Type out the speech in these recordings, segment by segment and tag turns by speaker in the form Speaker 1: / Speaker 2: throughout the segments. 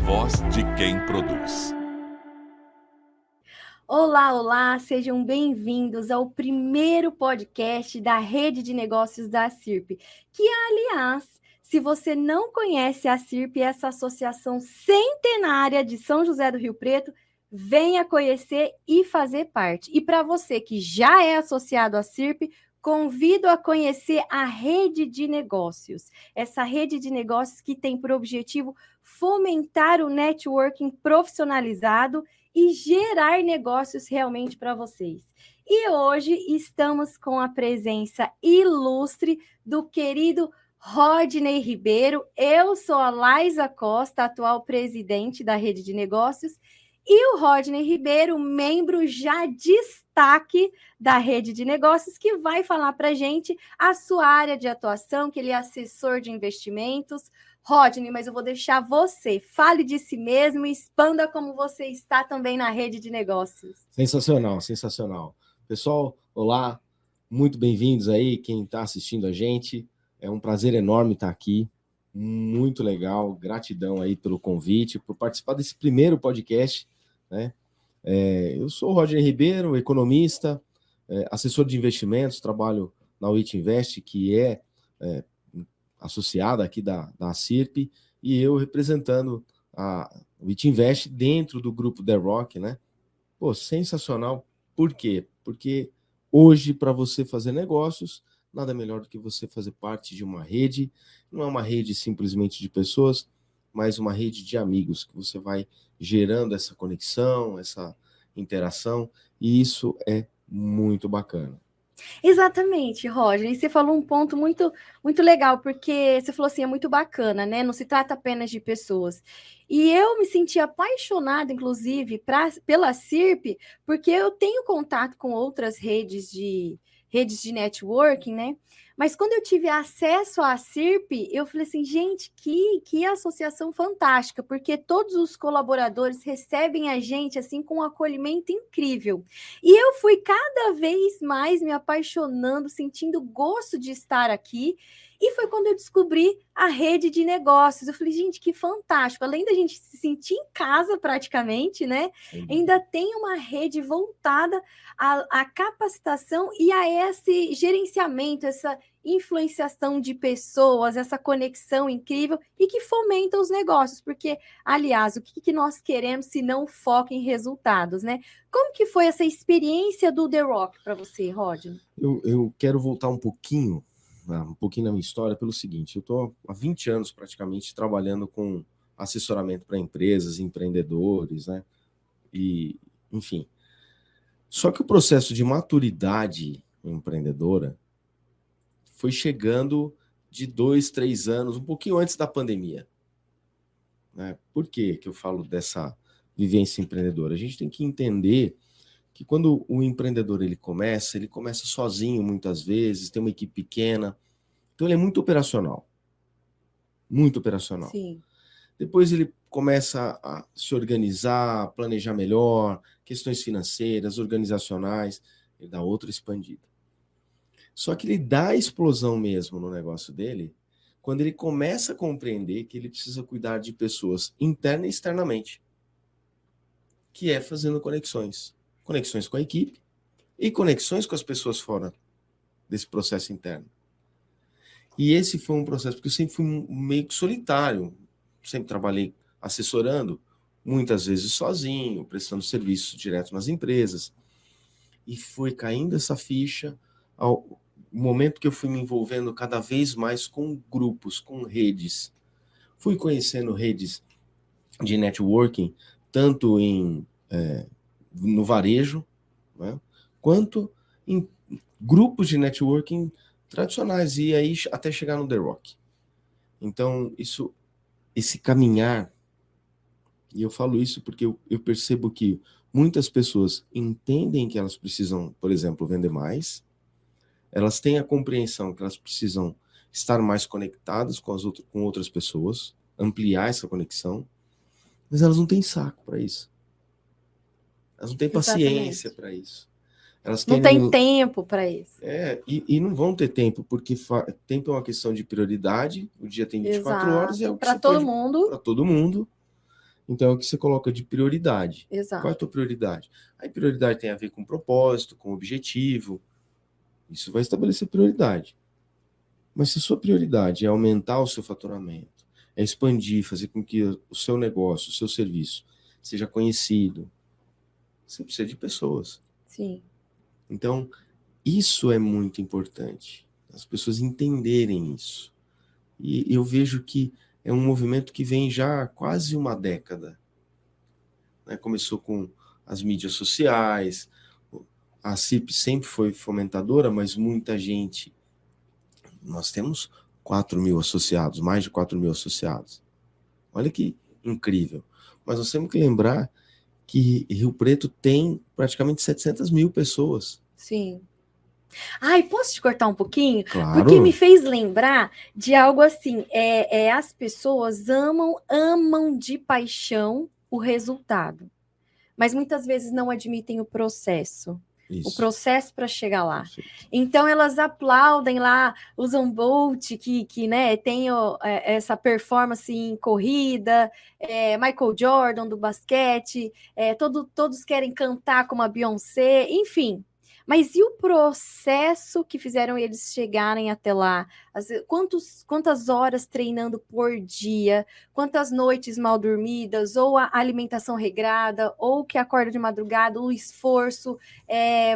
Speaker 1: voz de quem produz.
Speaker 2: Olá, olá, sejam bem-vindos ao primeiro podcast da Rede de Negócios da CIRP, que, aliás, se você não conhece a CIRP, essa associação centenária de São José do Rio Preto, venha conhecer e fazer parte. E para você que já é associado à CIRP, convido a conhecer a Rede de Negócios. Essa rede de negócios que tem por objetivo fomentar o networking profissionalizado e gerar negócios realmente para vocês. E hoje estamos com a presença ilustre do querido Rodney Ribeiro. Eu sou a Laisa Costa, atual presidente da Rede de Negócios, e o Rodney Ribeiro, membro já destaque da Rede de Negócios, que vai falar para a gente a sua área de atuação, que ele é assessor de investimentos. Rodney, mas eu vou deixar você. Fale de si mesmo e expanda como você está também na Rede de Negócios.
Speaker 3: Sensacional, sensacional. Pessoal, olá, muito bem-vindos aí, quem está assistindo a gente. É um prazer enorme estar aqui, muito legal, gratidão aí pelo convite, por participar desse primeiro podcast, né? Eu sou o Rodney Ribeiro, economista, assessor de investimentos, trabalho na WIT Invest, que é associada aqui da CIRP, e eu representando a WIT Invest dentro do grupo The Rock, né? Pô, sensacional. Por quê? Porque hoje, para você fazer negócios, nada melhor do que você fazer parte de uma rede. Não é uma rede simplesmente de pessoas, mas uma rede de amigos, que você vai gerando essa conexão, essa interação, e isso é muito bacana.
Speaker 2: Exatamente, Roger. E você falou um ponto muito, muito legal, porque você falou assim, é muito bacana, né? Não se trata apenas de pessoas. E eu me senti apaixonada, inclusive, pela CIRP, porque eu tenho contato com outras redes de networking, né? Mas quando eu tive acesso à CIRP, eu falei assim, gente, que associação fantástica, porque todos os colaboradores recebem a gente assim com um acolhimento incrível. E eu fui cada vez mais me apaixonando, sentindo gosto de estar aqui. E foi quando eu descobri a rede de negócios. Eu falei, gente, que fantástico. Além da gente se sentir em casa praticamente, né? Ainda tem uma rede voltada à capacitação e a esse gerenciamento, essa influenciação de pessoas, essa conexão incrível e que fomenta os negócios. Porque, aliás, o que nós queremos se não foca em resultados, né? Como que foi essa experiência do The Rock para você, Rodney?
Speaker 3: Eu quero voltar um pouquinho na minha história pelo seguinte: eu estou há 20 anos praticamente trabalhando com assessoramento para empresas, empreendedores, né? E, enfim. Só que o processo de maturidade empreendedora foi chegando de 2, 3 anos, um pouquinho antes da pandemia. Né? Por que eu falo dessa vivência empreendedora? A gente tem que entender que quando o empreendedor ele começa sozinho muitas vezes, tem uma equipe pequena, então ele é muito operacional. Muito operacional.
Speaker 2: Sim.
Speaker 3: Depois ele começa a se organizar, planejar melhor, questões financeiras, organizacionais, ele dá outra expandida. Só que ele dá a explosão mesmo no negócio dele quando ele começa a compreender que ele precisa cuidar de pessoas interna e externamente, que é fazendo conexões. Conexões com a equipe e conexões com as pessoas fora desse processo interno. E esse foi um processo, porque eu sempre fui meio que solitário, sempre trabalhei assessorando, muitas vezes sozinho, prestando serviço direto nas empresas. E foi caindo essa ficha ao momento que eu fui me envolvendo cada vez mais com grupos, com redes. Fui conhecendo redes de networking, tanto no varejo, né, quanto em grupos de networking tradicionais, e aí até chegar no The Rock. Então, esse caminhar, e eu falo isso porque eu percebo que muitas pessoas entendem que elas precisam, por exemplo, vender mais, elas têm a compreensão que elas precisam estar mais conectadas com outras pessoas, ampliar essa conexão, mas elas não têm saco para isso. Elas não têm paciência para isso. Elas
Speaker 2: não tem tempo para isso.
Speaker 3: E não vão ter tempo, porque tempo é uma questão de prioridade, o dia tem 24 horas, e é o que
Speaker 2: para todo mundo.
Speaker 3: Para todo mundo. Então é o que você coloca de prioridade. Qual é a
Speaker 2: Exato.
Speaker 3: tua prioridade? Aí prioridade tem a ver com propósito, com objetivo. Isso vai estabelecer prioridade. Mas se a sua prioridade é aumentar o seu faturamento, é expandir, fazer com que o seu negócio, o seu serviço seja conhecido, você precisa de pessoas.
Speaker 2: Sim.
Speaker 3: Então, isso é muito importante. As pessoas entenderem isso. E eu vejo que é um movimento que vem já há quase uma década. Né? Começou com as mídias sociais, a CIP sempre foi fomentadora, mas muita gente... Nós temos 4.000 associados, mais de 4.000 associados. Olha que incrível. Mas nós temos que lembrar que Rio Preto tem praticamente 700.000 pessoas.
Speaker 2: Sim. Ai, posso te cortar um pouquinho?
Speaker 3: Claro.
Speaker 2: Porque me fez lembrar de algo assim, as pessoas amam de paixão o resultado, mas muitas vezes não admitem o processo.
Speaker 3: Isso.
Speaker 2: O processo para chegar lá.
Speaker 3: Perfeito.
Speaker 2: Então elas aplaudem lá, usam Bolt, que né, tem essa performance em corrida, Michael Jordan do basquete, todos querem cantar como a Beyoncé, enfim. Mas e o processo que fizeram eles chegarem até lá? Quantas horas treinando por dia? Quantas noites mal dormidas? Ou a alimentação regrada? Ou que acorda de madrugada? O esforço?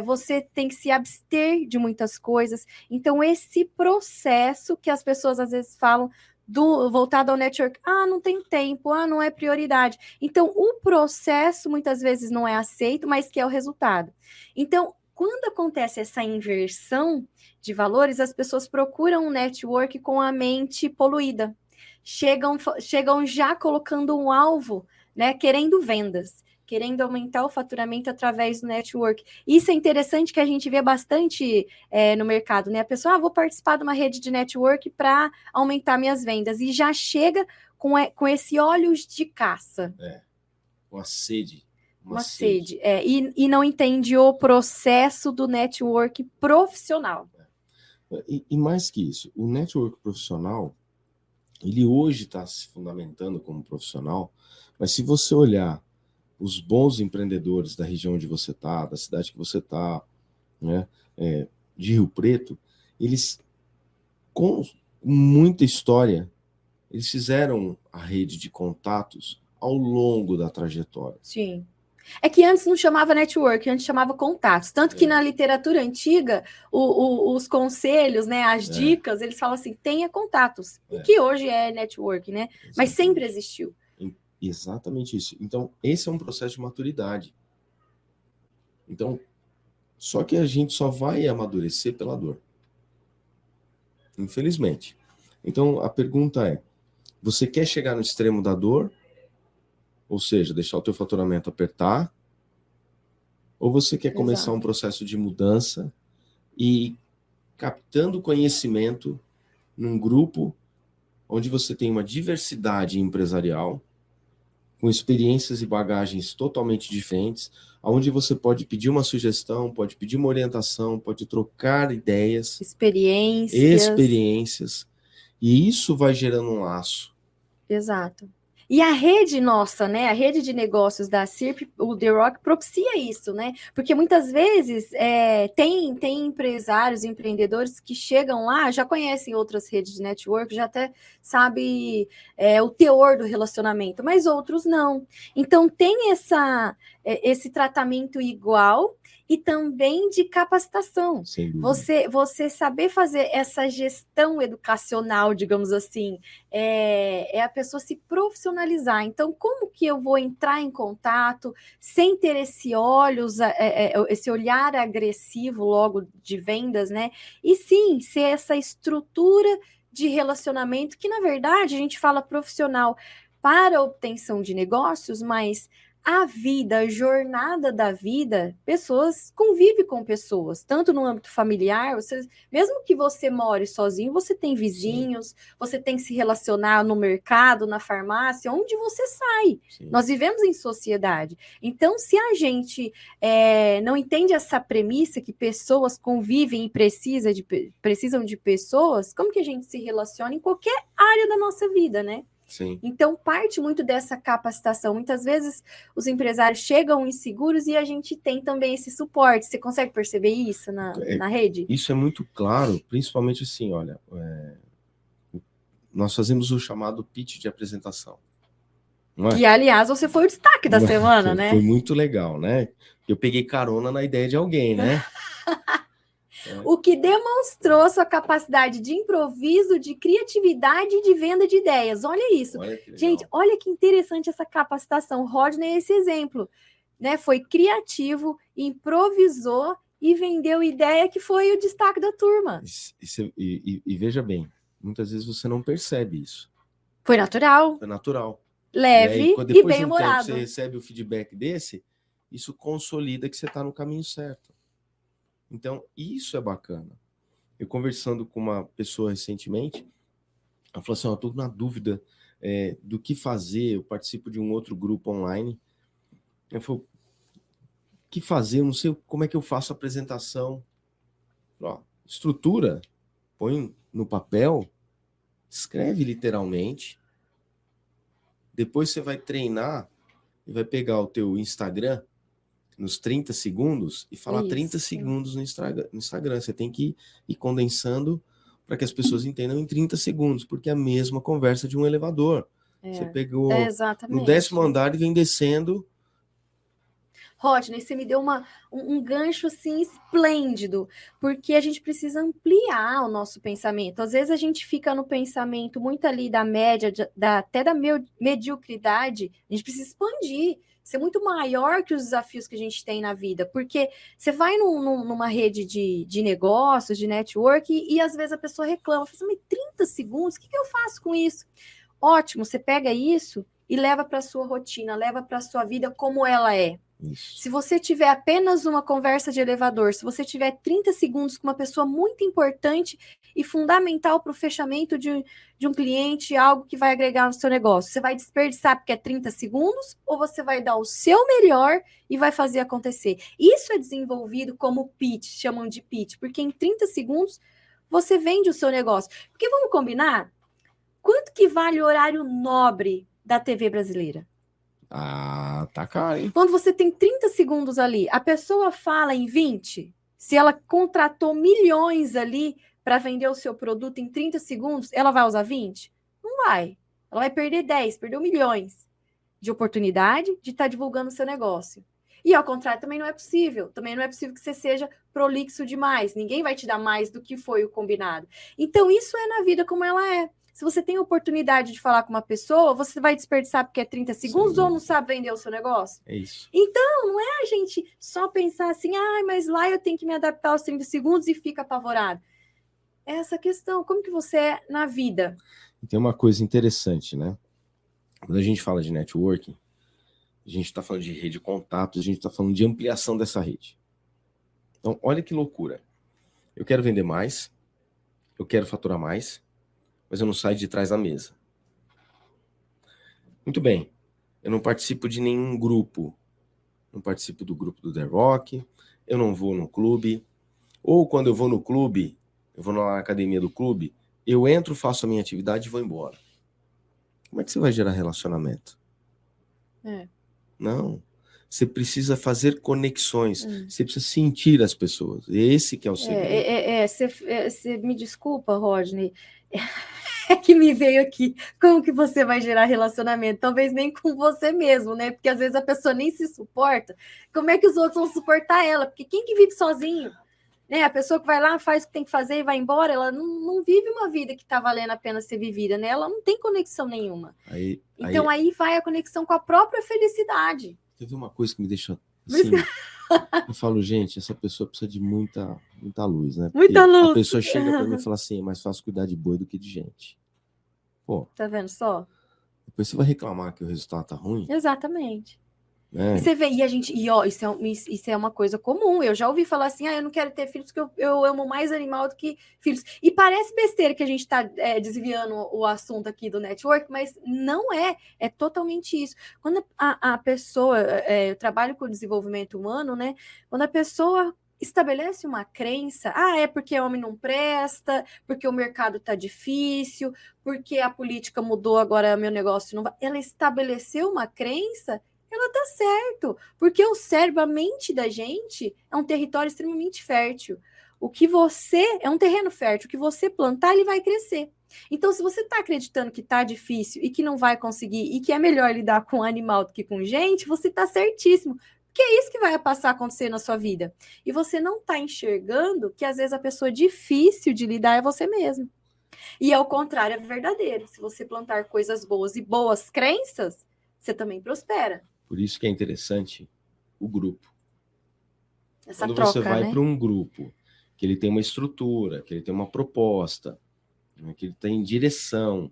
Speaker 2: Você tem que se abster de muitas coisas. Então, esse processo que as pessoas às vezes falam voltado ao network, não tem tempo, não é prioridade. Então, o processo muitas vezes não é aceito, mas que é o resultado. Então, quando acontece essa inversão de valores, as pessoas procuram um network com a mente poluída. Chegam já colocando um alvo, né, querendo vendas, querendo aumentar o faturamento através do network. Isso é interessante que a gente vê bastante no mercado, né? A pessoa, vou participar de uma rede de network para aumentar minhas vendas. E já chega com esse olhos de caça.
Speaker 3: Com a sede.
Speaker 2: Uma sede. E não entende o processo do network profissional.
Speaker 3: E mais que isso, o network profissional, ele hoje está se fundamentando como profissional, mas se você olhar os bons empreendedores da região onde você está, da cidade que você está, né, de Rio Preto, eles, com muita história, eles fizeram a rede de contatos ao longo da trajetória.
Speaker 2: Sim. É que antes não chamava network, antes chamava contatos. Tanto que na literatura antiga, os conselhos, né, as dicas, eles falam assim, tenha contatos. E que hoje é network, né? Exatamente. Mas sempre existiu.
Speaker 3: Exatamente isso. Então, esse é um processo de maturidade. Então, só que a gente só vai amadurecer pela dor. Infelizmente. Então, a pergunta é, você quer chegar no extremo da dor? Ou seja, deixar o teu faturamento apertar, ou você quer começar um processo de mudança e captando conhecimento num grupo onde você tem uma diversidade empresarial, com experiências e bagagens totalmente diferentes, onde você pode pedir uma sugestão, pode pedir uma orientação, pode trocar ideias, experiências, e isso vai gerando um laço.
Speaker 2: Exato. E a rede nossa, né, a rede de negócios da CIRP, o The Rock, propicia isso, né? Porque muitas vezes tem empresários, empreendedores que chegam lá, já conhecem outras redes de network, já até sabe o teor do relacionamento, mas outros não. Então tem esse tratamento igual e também de capacitação. Você saber fazer essa gestão educacional, digamos assim, a pessoa se profissionalizar. Então, como que eu vou entrar em contato sem ter esse olhar agressivo logo de vendas, né? E sim, ser essa estrutura de relacionamento que, na verdade, a gente fala profissional para a obtenção de negócios, mas a vida, a jornada da vida, pessoas convivem com pessoas, tanto no âmbito familiar, mesmo que você more sozinho, você tem vizinhos, você tem que se relacionar no mercado, na farmácia, onde você sai. Sim. Nós vivemos em sociedade. Então, se a gente não entende essa premissa que pessoas convivem e precisam de pessoas, como que a gente se relaciona em qualquer área da nossa vida, né?
Speaker 3: Sim.
Speaker 2: Então, parte muito dessa capacitação. Muitas vezes, os empresários chegam inseguros e a gente tem também esse suporte. Você consegue perceber isso na rede?
Speaker 3: Isso é muito claro, principalmente assim, olha, nós fazemos o chamado pitch de apresentação. Não é?
Speaker 2: Que, aliás, você foi o destaque da semana, né?
Speaker 3: Foi muito legal, né? Eu peguei carona na ideia de alguém, né?
Speaker 2: O que demonstrou sua capacidade de improviso, de criatividade e de venda de ideias. Olha isso.
Speaker 3: Olha que legal.
Speaker 2: Gente, olha que interessante essa capacitação. Rodney é esse exemplo, né? Foi criativo, improvisou e vendeu ideia que foi o destaque da turma.
Speaker 3: E veja bem, muitas vezes você não percebe isso.
Speaker 2: Foi natural.
Speaker 3: Foi natural.
Speaker 2: Leve e bem-humorado.
Speaker 3: Você recebe o feedback desse, isso consolida que você está no caminho certo. Então, isso é bacana. Eu conversando com uma pessoa recentemente, ela falou assim, eu estou na dúvida do que fazer, eu participo de um outro grupo online. Eu falei, o que fazer? Eu não sei como é que eu faço a apresentação. Ó, estrutura, põe no papel, escreve literalmente, depois você vai treinar e vai pegar o teu Instagram nos 30 segundos e falar
Speaker 2: Isso.
Speaker 3: 30 segundos no Instagram. Você tem que ir condensando para que as pessoas entendam em 30 segundos, porque é a mesma conversa de um elevador. Você pegou no 10º andar e vem descendo.
Speaker 2: Rodney, você me deu um gancho assim esplêndido, porque a gente precisa ampliar o nosso pensamento. Às vezes a gente fica no pensamento muito ali da média, até da mediocridade, a gente precisa expandir, ser muito maior que os desafios que a gente tem na vida, porque você vai numa rede de negócios, de network, e às vezes a pessoa reclama, fala assim, mas 30 segundos, o que eu faço com isso? Ótimo, você pega isso e leva para a sua rotina, leva para a sua vida como ela é.
Speaker 3: Isso.
Speaker 2: Se você tiver apenas uma conversa de elevador, se você tiver 30 segundos com uma pessoa muito importante e fundamental para o fechamento de um cliente, algo que vai agregar no seu negócio, você vai desperdiçar porque é 30 segundos ou você vai dar o seu melhor e vai fazer acontecer? Isso é desenvolvido como pitch, chamam de pitch, porque em 30 segundos você vende o seu negócio. Porque vamos combinar? Quanto que vale o horário nobre da TV brasileira?
Speaker 3: Ah, tá caro, hein?
Speaker 2: Quando você tem 30 segundos ali, a pessoa fala em 20, se ela contratou milhões ali para vender o seu produto em 30 segundos, ela vai usar 20? Não vai. Ela vai perder 10, perdeu milhões de oportunidade de estar divulgando o seu negócio. E ao contrário, também não é possível. Também não é possível que você seja prolixo demais. Ninguém vai te dar mais do que foi o combinado. Então, isso é na vida como ela é. Se você tem a oportunidade de falar com uma pessoa, você vai desperdiçar porque é 30 segundos. Sim. Ou não sabe vender o seu negócio?
Speaker 3: É isso.
Speaker 2: Então, não é a gente só pensar assim, mas lá eu tenho que me adaptar aos 30 segundos e fica apavorado. É essa questão, como que você é na vida?
Speaker 3: E tem uma coisa interessante, né? Quando a gente fala de networking, a gente está falando de rede de contatos, a gente está falando de ampliação dessa rede. Então, olha que loucura. Eu quero vender mais, eu quero faturar mais, mas eu não saio de trás da mesa. Muito bem. Eu não participo de nenhum grupo. Não participo do grupo do The Rock, eu não vou no clube. Ou quando eu vou no clube, eu vou na academia do clube, eu entro, faço a minha atividade e vou embora. Como é que você vai gerar relacionamento? Não. Você precisa fazer conexões. Você precisa sentir as pessoas. Esse que é o segredo.
Speaker 2: Você me desculpa, Rodney. É que me veio aqui. Como que você vai gerar relacionamento? Talvez nem com você mesmo, né? Porque às vezes a pessoa nem se suporta. Como é que os outros vão suportar ela? Porque quem que vive sozinho? Né? A pessoa que vai lá, faz o que tem que fazer e vai embora, ela não vive uma vida que está valendo a pena ser vivida, né? Ela não tem conexão nenhuma. Então aí vai a conexão com a própria felicidade.
Speaker 3: Teve uma coisa que me deixa assim... Eu falo, gente, essa pessoa precisa de muita luz, né? Porque
Speaker 2: muita luz.
Speaker 3: A pessoa chega para mim e fala assim, é mais fácil cuidar de boi do que de gente. Pô,
Speaker 2: tá vendo só?
Speaker 3: Depois você vai reclamar que o resultado tá ruim.
Speaker 2: Exatamente. E você vê, isso é uma coisa comum. Eu já ouvi falar assim, eu não quero ter filhos porque eu amo mais animal do que filhos. E parece besteira que a gente está desviando o assunto aqui do network, mas não é. É totalmente isso. Quando a pessoa, eu trabalho com desenvolvimento humano, né? Quando a pessoa estabelece uma crença, é porque homem não presta, porque o mercado tá difícil, porque a política mudou, agora meu negócio não vai. Ela estabeleceu uma crença, ela tá certo, porque o cérebro, a mente da gente é um território extremamente fértil. O que você é um terreno fértil, o que você plantar, ele vai crescer. Então, se você está acreditando que tá difícil e que não vai conseguir e que é melhor lidar com animal do que com gente, você tá certíssimo. Porque é isso que vai passar a acontecer na sua vida. E você não está enxergando que às vezes a pessoa difícil de lidar é você mesmo. E ao contrário, é verdadeiro. Se você plantar coisas boas e boas crenças, você também prospera.
Speaker 3: Por isso que é interessante o grupo.
Speaker 2: Essa
Speaker 3: Quando
Speaker 2: troca,
Speaker 3: você vai
Speaker 2: né?
Speaker 3: para um grupo, que ele tem uma estrutura, que ele tem uma proposta, né, que ele tem direção.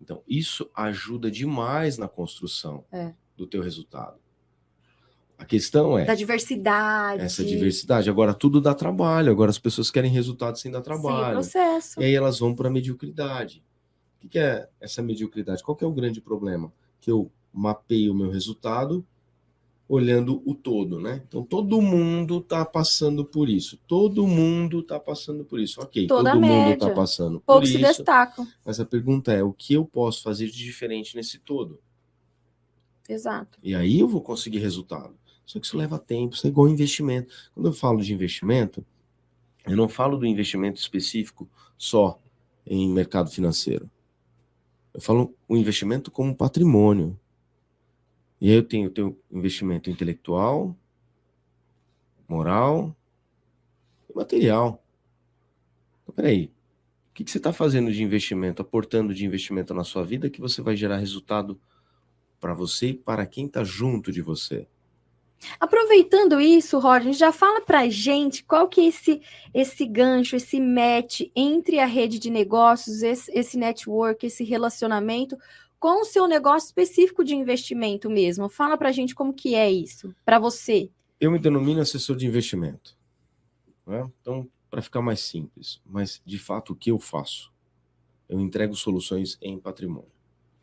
Speaker 3: Então, isso ajuda demais na construção do teu resultado. A questão é
Speaker 2: Da diversidade.
Speaker 3: essa diversidade. Agora tudo dá trabalho, agora as pessoas querem resultado sem dar trabalho.
Speaker 2: Sem processo.
Speaker 3: E aí elas vão para a mediocridade. O que é essa mediocridade? Qual que é o grande problema? Que eu mapeio o meu resultado olhando o todo, né? Então todo mundo está passando por isso. Todo mundo está passando por isso. Ok,
Speaker 2: Toda
Speaker 3: todo
Speaker 2: a
Speaker 3: mundo está
Speaker 2: média.
Speaker 3: passando por
Speaker 2: Poucos
Speaker 3: isso.
Speaker 2: se destacam.
Speaker 3: Mas a pergunta é, o que eu posso fazer de diferente nesse todo?
Speaker 2: Exato.
Speaker 3: E aí eu vou conseguir resultado. Só que isso leva tempo, isso é igual investimento. Quando eu falo de investimento, eu não falo do investimento específico só em mercado financeiro. Eu falo o investimento como patrimônio. E aí eu tenho investimento intelectual, moral e material. Então, peraí, o que você está fazendo de investimento, aportando de investimento na sua vida que você vai gerar resultado para você e para quem está junto de você?
Speaker 2: Aproveitando isso, Roger, já fala pra gente qual que é esse gancho, esse match entre a rede de negócios, esse network, esse relacionamento com o seu negócio específico de investimento mesmo. Fala pra gente como que é isso, para você.
Speaker 3: Eu me denomino assessor de investimento, né? Então, para ficar mais simples, mas de fato o que eu faço? Eu entrego soluções em patrimônio.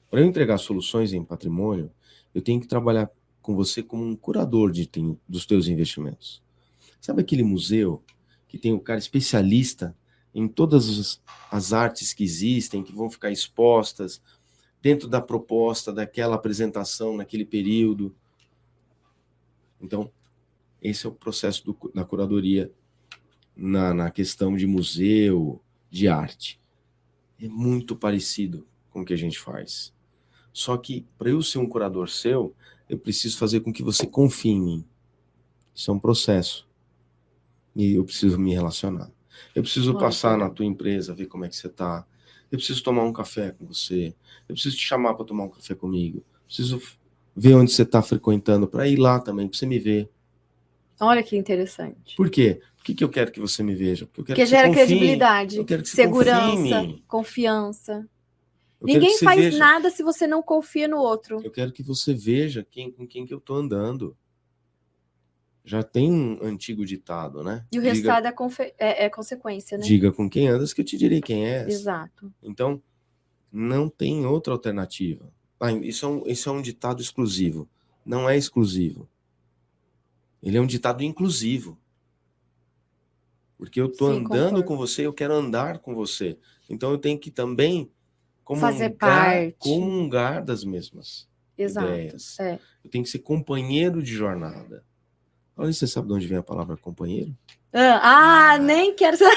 Speaker 3: Para eu entregar soluções em patrimônio, eu tenho que trabalhar com você como um curador dos teus investimentos. Sabe aquele museu que tem o cara especialista em todas as artes que existem, que vão ficar expostas dentro da proposta daquela apresentação naquele período? Então, esse é o processo da curadoria na questão de museu, de arte. É muito parecido com o que a gente faz. Só que, para eu ser um curador seu, eu preciso fazer com que você confie em mim. Isso é um processo. E eu preciso me relacionar. Eu preciso passar na tua empresa, ver como é que você está. Eu preciso tomar um café com você. Eu preciso te chamar para tomar um café comigo. Eu preciso ver onde você está frequentando, para ir lá também, para você me ver.
Speaker 2: Olha que interessante.
Speaker 3: Por quê? Por que eu quero que você me veja? Porque eu quero
Speaker 2: que
Speaker 3: que você
Speaker 2: gera
Speaker 3: confie.
Speaker 2: credibilidade,
Speaker 3: Eu quero que você
Speaker 2: segurança,
Speaker 3: confie em mim.
Speaker 2: confiança.
Speaker 3: Eu quero
Speaker 2: Ninguém
Speaker 3: que você
Speaker 2: faz
Speaker 3: veja.
Speaker 2: nada se você não confia no outro.
Speaker 3: Eu quero que você veja com quem que eu tô andando. Já tem um antigo ditado, né?
Speaker 2: E o resultado é consequência, né?
Speaker 3: Diga com quem andas que eu te direi quem és.
Speaker 2: Exato.
Speaker 3: Então, não tem outra alternativa. Isso é um ditado exclusivo. Não é exclusivo. Ele é um ditado inclusivo. Porque eu tô andando com você, eu quero andar com você. Então eu tenho que também
Speaker 2: fazer parte.
Speaker 3: Comungar das mesmas ideias. Eu tenho que ser companheiro de jornada. Olha, você sabe de onde vem a palavra companheiro?
Speaker 2: Nem quero saber.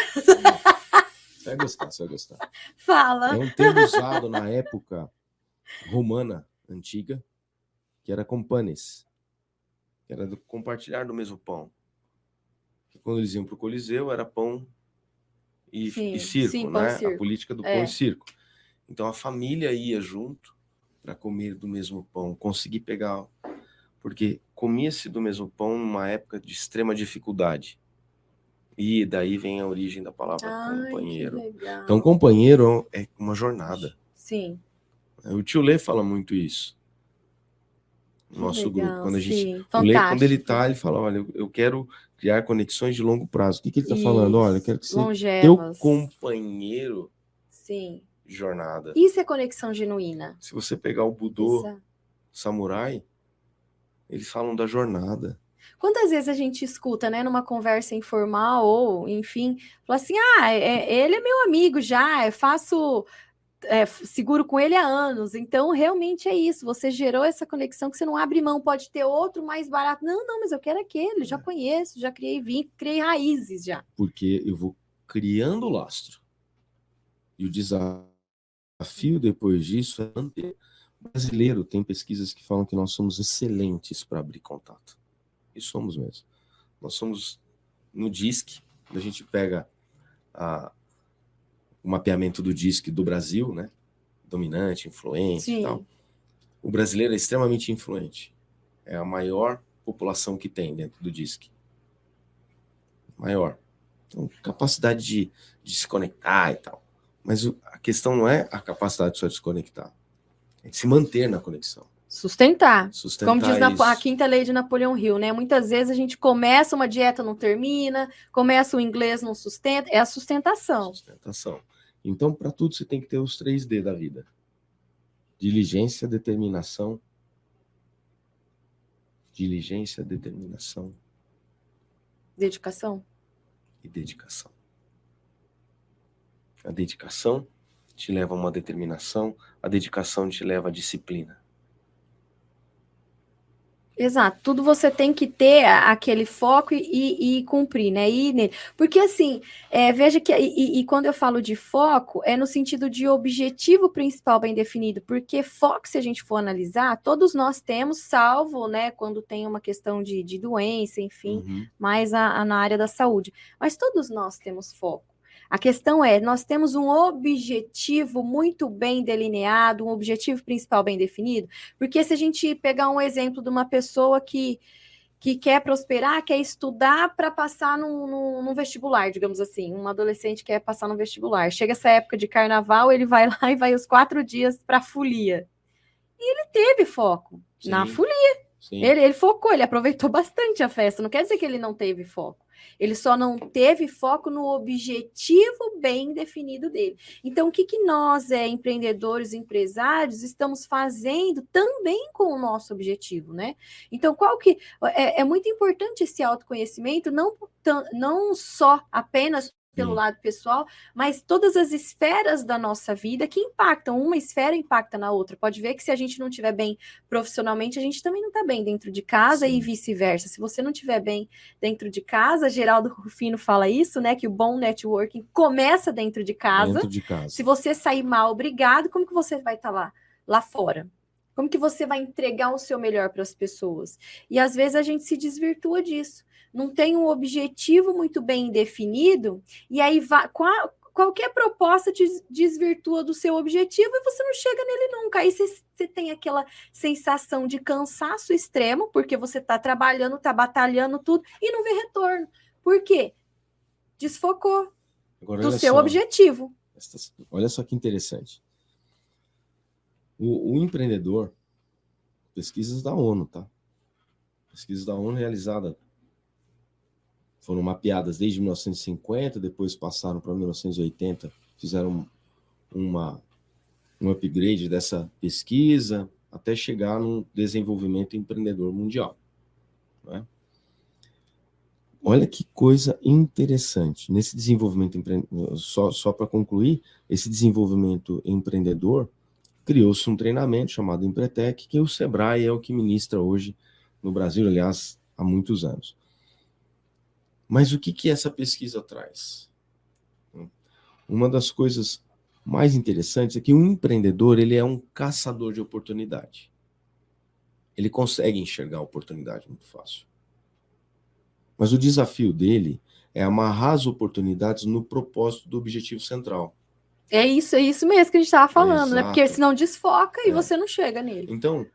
Speaker 3: Você vai gostar.
Speaker 2: Fala.
Speaker 3: É um termo usado na época romana antiga, que era companes, que era compartilhar do mesmo pão. Quando eles iam para o Coliseu, era pão e circo, né? Circo. A política do pão e circo. Então a família ia junto para comer do mesmo pão, conseguir pegar, porque comia-se do mesmo pão numa época de extrema dificuldade. E daí vem a origem da palavra companheiro.
Speaker 2: Que legal.
Speaker 3: Então companheiro é uma jornada.
Speaker 2: Sim.
Speaker 3: O tio Lê fala muito isso. No nosso grupo. Quando a gente, o Lê, quando ele fala, olha, eu quero criar conexões de longo prazo. O que ele está falando? Olha, eu quero que você teu companheiro de jornada.
Speaker 2: Isso é conexão genuína.
Speaker 3: Se você pegar o Budô, samurai, eles falam da jornada.
Speaker 2: Quantas vezes a gente escuta, né, numa conversa informal ou, enfim, fala assim, ele é meu amigo já, eu faço seguro com ele há anos, então realmente é isso, você gerou essa conexão que você não abre mão, pode ter outro mais barato, não, mas eu quero aquele, já conheço, já criei vínculo, criei raízes já.
Speaker 3: Porque eu vou criando lastro. E o desafio depois disso é manter. O brasileiro tem pesquisas que falam que nós somos excelentes para abrir contato. E somos mesmo. Nós somos no DISC, a gente pega o mapeamento do DISC do Brasil, né? Dominante, influente e tal. O brasileiro é extremamente influente. É a maior população que tem dentro do DISC. Maior. Então, capacidade de se conectar e tal. Mas a questão não é a capacidade de só de se conectar. É de se manter na conexão.
Speaker 2: Sustentar. Como diz
Speaker 3: Isso.
Speaker 2: a quinta lei de Napoleão Hill, né? Muitas vezes a gente começa uma dieta, não termina, começa o inglês, não sustenta. É a sustentação.
Speaker 3: Sustentação. Então, para tudo, você tem que ter os 3D da vida. Diligência, determinação. Diligência, determinação.
Speaker 2: Dedicação.
Speaker 3: E dedicação. A dedicação te leva a uma determinação, a dedicação te leva à disciplina.
Speaker 2: Exato, tudo você tem que ter aquele foco e cumprir, né? Porque assim, veja que, e quando eu falo de foco, é no sentido de objetivo principal bem definido, porque foco, se a gente for analisar, todos nós temos, salvo, né, quando tem uma questão de doença, enfim, mais na área da saúde, mas todos nós temos foco. A questão é, nós temos um objetivo muito bem delineado, um objetivo principal bem definido, porque se a gente pegar um exemplo de uma pessoa que quer prosperar, quer estudar para passar num vestibular, digamos assim, um adolescente quer passar no vestibular, chega essa época de carnaval, ele vai lá e vai os 4 dias para a folia. E ele teve foco na folia. Ele focou, ele aproveitou bastante a festa, não quer dizer que ele não teve foco. Ele só não teve foco no objetivo bem definido dele. Então, o que nós, empreendedores, empresários, estamos fazendo também com o nosso objetivo, né? Então, é muito importante esse autoconhecimento, não só apenas pelo lado pessoal, mas todas as esferas da nossa vida que impactam, uma esfera impacta na outra. Pode ver que se a gente não estiver bem profissionalmente, a gente também não está bem dentro de casa e vice-versa. Se você não estiver bem dentro de casa, Geraldo Rufino fala isso, né, que o bom networking começa dentro de casa.
Speaker 3: Dentro de casa.
Speaker 2: Se você sair mal, obrigado, como que você vai estar lá fora? Como que você vai entregar o seu melhor para as pessoas? E às vezes a gente se desvirtua disso. Não tem um objetivo muito bem definido, e aí qualquer proposta te desvirtua do seu objetivo e você não chega nele nunca. Aí você tem aquela sensação de cansaço extremo, porque você está trabalhando, está batalhando tudo, e não vê retorno. Por quê? Desfocou do seu objetivo.
Speaker 3: Olha só que interessante. O empreendedor, pesquisas da ONU, tá? Pesquisas da ONU realizadas, foram mapeadas desde 1950, depois passaram para 1980, fizeram um upgrade dessa pesquisa, até chegar no desenvolvimento empreendedor mundial. Né? Olha que coisa interessante. Nesse desenvolvimento, só para concluir, esse desenvolvimento empreendedor, criou-se um treinamento chamado Empretec, que o Sebrae é o que ministra hoje no Brasil, aliás, há muitos anos. Mas o que essa pesquisa traz? Uma das coisas mais interessantes é que um empreendedor, ele é um caçador de oportunidade. Ele consegue enxergar a oportunidade muito fácil. Mas o desafio dele é amarrar as oportunidades no propósito do objetivo central.
Speaker 2: É isso mesmo que a gente estava falando, né? Porque senão desfoca e você não chega nele.
Speaker 3: Então,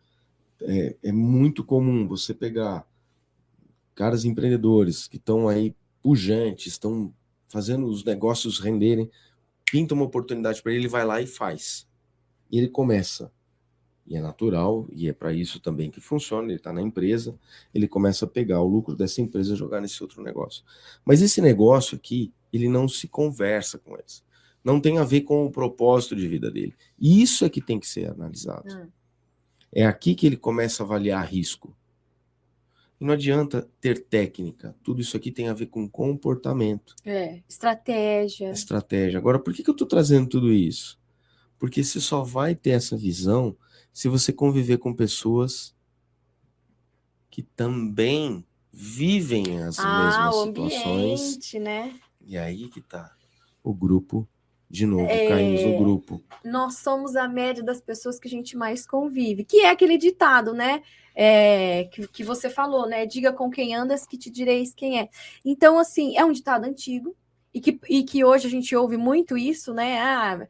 Speaker 3: é muito comum você pegar caras empreendedores que estão aí pujantes, estão fazendo os negócios renderem, pinta uma oportunidade para ele, ele vai lá e faz. E ele começa. E é natural, e é para isso também que funciona, ele está na empresa, ele começa a pegar o lucro dessa empresa e jogar nesse outro negócio. Mas esse negócio aqui, ele não se conversa com eles. Não tem a ver com o propósito de vida dele. E isso é que tem que ser analisado. É aqui que ele começa a avaliar risco. E não adianta ter técnica. Tudo isso aqui tem a ver com comportamento,
Speaker 2: Estratégia.
Speaker 3: estratégia. Agora, por que eu estou trazendo tudo isso? Porque você só vai ter essa visão se você conviver com pessoas que também vivem as mesmas
Speaker 2: o
Speaker 3: situações.
Speaker 2: ambiente, né?
Speaker 3: E aí que tá o grupo, de novo, caímos no grupo.
Speaker 2: Nós somos a média das pessoas que a gente mais convive, que é aquele ditado, né? Que você falou, né? Diga com quem andas que te direis quem é. Então, assim, é um ditado antigo e que hoje a gente ouve muito isso, né?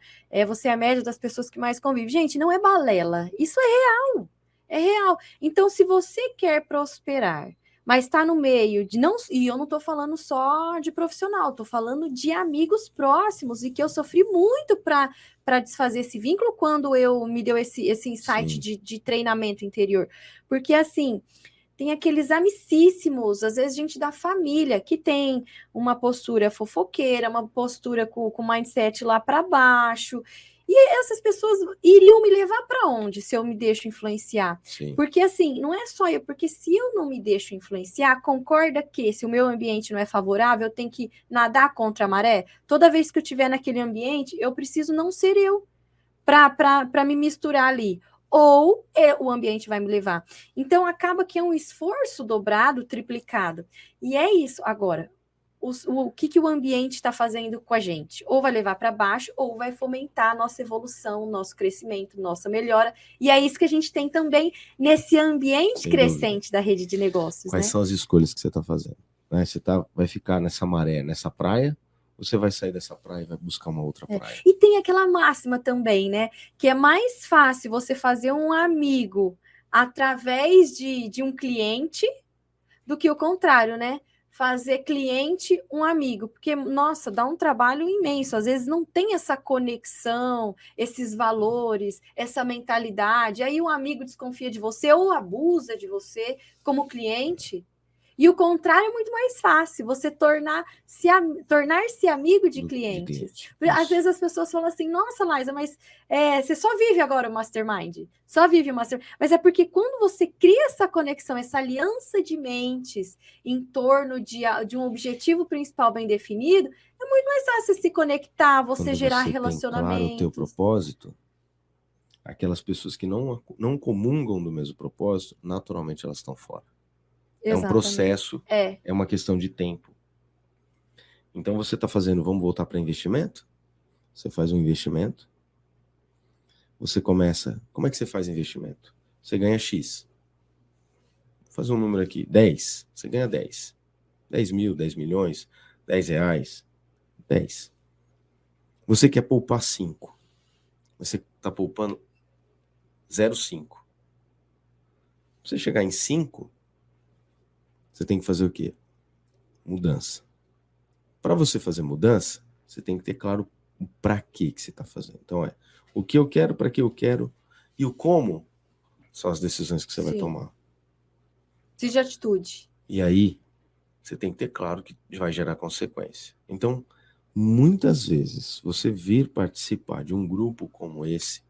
Speaker 2: Você é a média das pessoas que mais convive. Gente, não é balela, isso é real. É real. Então, se você quer prosperar, mas está no meio de não. E eu não estou falando só de profissional, estou falando de amigos próximos e que eu sofri muito para desfazer esse vínculo quando eu me deu esse insight de treinamento interior. Porque assim. Tem aqueles amicíssimos, às vezes gente da família, que tem uma postura fofoqueira, uma postura com mindset lá para baixo. E essas pessoas iriam me levar para onde se eu me deixo influenciar?
Speaker 3: Sim.
Speaker 2: Porque assim, não é só eu, porque se eu não me deixo influenciar, concorda que se o meu ambiente não é favorável, eu tenho que nadar contra a maré? Toda vez que eu estiver naquele ambiente, eu preciso não ser eu para me misturar ali. Ou o ambiente vai me levar. Então, acaba que é um esforço dobrado, triplicado. E é isso. Agora, o que o ambiente está fazendo com a gente? Ou vai levar para baixo, ou vai fomentar a nossa evolução, nosso crescimento, nossa melhora. E é isso que a gente tem também nesse ambiente
Speaker 3: Sem
Speaker 2: crescente da rede de negócios.
Speaker 3: Quais são as escolhas que você está fazendo? Né? Você vai ficar nessa maré, nessa praia, ou você vai sair dessa praia e vai buscar uma outra praia?
Speaker 2: E tem aquela máxima também, né? Que é mais fácil você fazer um amigo através de um cliente do que o contrário, né? Fazer cliente um amigo, porque, nossa, dá um trabalho imenso. Às vezes não tem essa conexão, esses valores, essa mentalidade. Aí o amigo desconfia de você ou abusa de você como cliente. E o contrário é muito mais fácil, você tornar-se amigo de clientes. Às vezes as pessoas falam assim, nossa, Laisa, mas você só vive agora o Mastermind, só vive o Mastermind. Mas é porque quando você cria essa conexão, essa aliança de mentes em torno de um objetivo principal bem definido, é muito mais fácil se conectar, você gerar relacionamentos.
Speaker 3: Claro, o teu propósito, aquelas pessoas que não comungam do mesmo propósito, naturalmente elas estão fora. É um processo, é uma questão de tempo. Então você está fazendo, vamos voltar para investimento? Você faz um investimento, você começa, como é que você faz investimento? Você ganha X. Vou fazer um número aqui, 10, você ganha 10. 10 mil, 10 milhões, 10 reais, 10. Você quer poupar 5. Você está poupando 0,5. Pra você chegar em 5, você tem que fazer o quê? Mudança. Para você fazer mudança, você tem que ter claro o para que você está fazendo. Então o que eu quero, para que eu quero e o como são as decisões que você vai tomar.
Speaker 2: De atitude.
Speaker 3: E aí, você tem que ter claro que vai gerar consequência. Então, muitas vezes, você vir participar de um grupo como esse,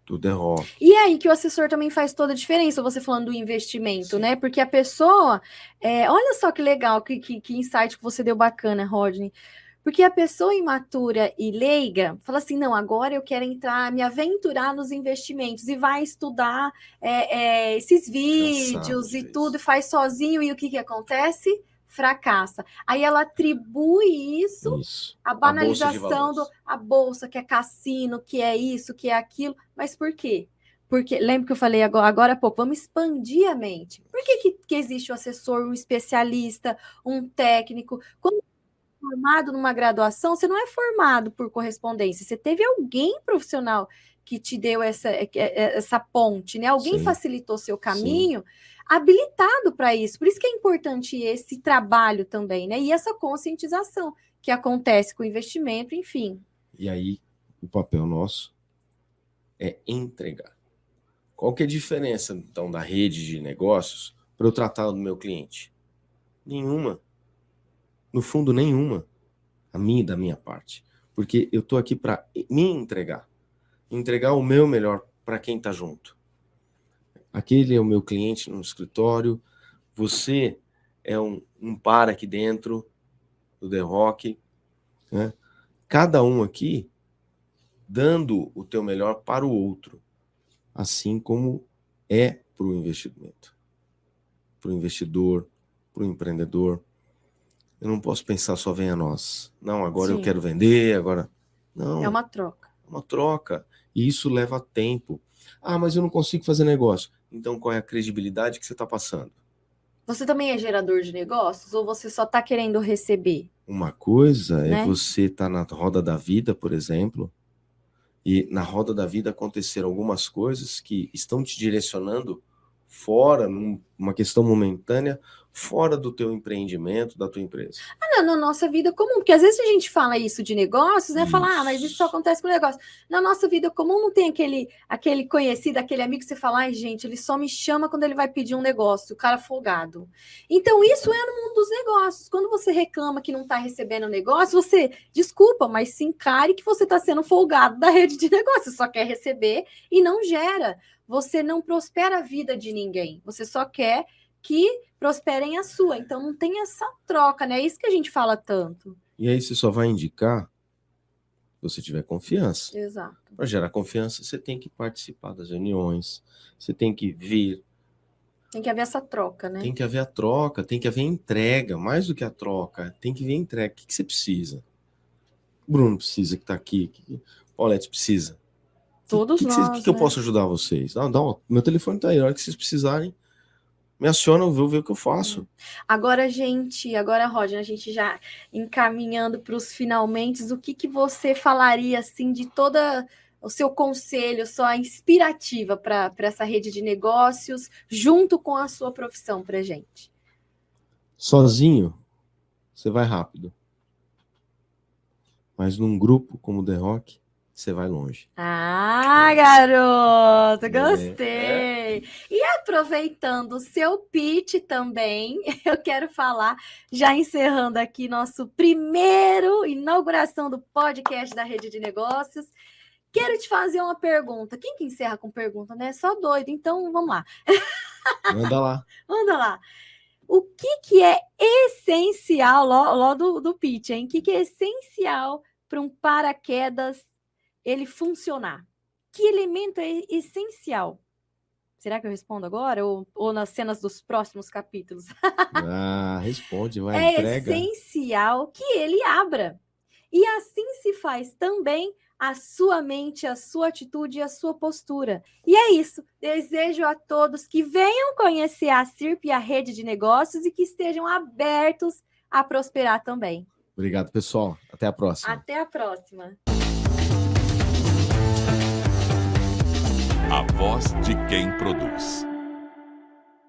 Speaker 3: do The Rock.
Speaker 2: E é aí que o assessor também faz toda a diferença, você falando do investimento, né? Porque a pessoa, olha só que legal, que insight que você deu bacana, Rodney. Porque a pessoa imatura e leiga fala assim, não, agora eu quero entrar, me aventurar nos investimentos e vai estudar esses vídeos e tudo, faz sozinho e o que acontece? Fracassa. Aí ela atribui isso. A banalização a bolsa, que é cassino, que é isso, que é aquilo. Mas por quê? Porque, lembra que eu falei agora há pouco, vamos expandir a mente. Por que existe o assessor, um especialista, um técnico? Quando formado numa graduação, você não é formado por correspondência, você teve alguém profissional que te deu essa ponte, né? Alguém facilitou seu caminho, habilitado para isso. Por isso que é importante esse trabalho também, né? E essa conscientização que acontece com o investimento, enfim.
Speaker 3: E aí, o papel nosso é entregar. Qual que é a diferença, então, da rede de negócios para eu tratar do meu cliente? Nenhuma. No fundo, nenhuma. Da minha parte. Porque eu tô aqui para me entregar. Entregar o meu melhor para quem tá junto. Aquele é o meu cliente no escritório, Você é um par aqui dentro do The Rock, né? Cada um aqui dando o teu melhor para o outro, assim como é para o investimento, para o investidor, para o empreendedor. Eu não posso pensar só vem a nós. Não, agora
Speaker 2: Sim.
Speaker 3: eu quero vender, agora... Não,
Speaker 2: É uma troca.
Speaker 3: uma troca. E isso leva tempo. Ah, mas eu não consigo fazer negócio. Então qual é a credibilidade que você está passando?
Speaker 2: Você também é gerador de negócios ou você só está querendo receber?
Speaker 3: Uma coisa
Speaker 2: Né?
Speaker 3: é você estar na roda da vida, por exemplo, e na roda da vida acontecer algumas coisas que estão te direcionando fora, numa questão momentânea, fora do teu empreendimento, da tua empresa.
Speaker 2: Na nossa vida comum, porque às vezes a gente fala isso de negócios, né? Fala, mas isso só acontece com negócio. Na nossa vida comum não tem aquele conhecido, aquele amigo que você fala, ai, gente, ele só me chama quando ele vai pedir um negócio, o cara folgado. Então, isso é no mundo dos negócios. Quando você reclama que não está recebendo negócio, você, desculpa, mas se encare que você está sendo folgado da rede de negócio, você só quer receber e não gera. Você não prospera a vida de ninguém, você só quer que prosperem a sua. Então não tem essa troca, né? É isso que a gente fala tanto.
Speaker 3: E aí você só vai indicar se você tiver confiança.
Speaker 2: Exato.
Speaker 3: Para gerar confiança, você tem que participar das reuniões, você tem que vir.
Speaker 2: Tem que haver essa troca, né?
Speaker 3: Tem que haver a troca, tem que haver entrega, mais do que a troca, tem que haver entrega. O que você precisa? O Bruno precisa, que está aqui. O Paulette precisa.
Speaker 2: Todos nós,
Speaker 3: O que eu posso ajudar vocês? Meu telefone está aí, a hora que vocês precisarem, me aciona, eu vou ver o que eu faço.
Speaker 2: Agora, Roger, a gente já encaminhando para os finalmente, o que você falaria, assim, de toda o seu conselho, sua inspirativa para essa rede de negócios, junto com a sua profissão para gente?
Speaker 3: Sozinho, você vai rápido. Mas num grupo como o The Rock, você vai longe.
Speaker 2: Ah, garoto, gostei. E aproveitando o seu pitch também, eu quero falar, já encerrando aqui nosso primeiro inauguração do podcast da Rede de Negócios, quero te fazer uma pergunta. Quem que encerra com pergunta, né? Só doido, então vamos lá.
Speaker 3: Manda lá.
Speaker 2: Manda lá. O que é essencial, lá do pitch, hein? O que é essencial para um paraquedas ele funcionar? Que elemento é essencial? Será que eu respondo agora ou nas cenas dos próximos capítulos?
Speaker 3: Responde, vai,
Speaker 2: é
Speaker 3: entrega.
Speaker 2: essencial que ele abra. E assim se faz também a sua mente, a sua atitude e a sua postura. E é isso. Desejo a todos que venham conhecer a CIRP e a rede de negócios e que estejam abertos a prosperar também.
Speaker 3: Obrigado, pessoal. Até a próxima.
Speaker 2: Até a próxima.
Speaker 1: A voz de quem produz.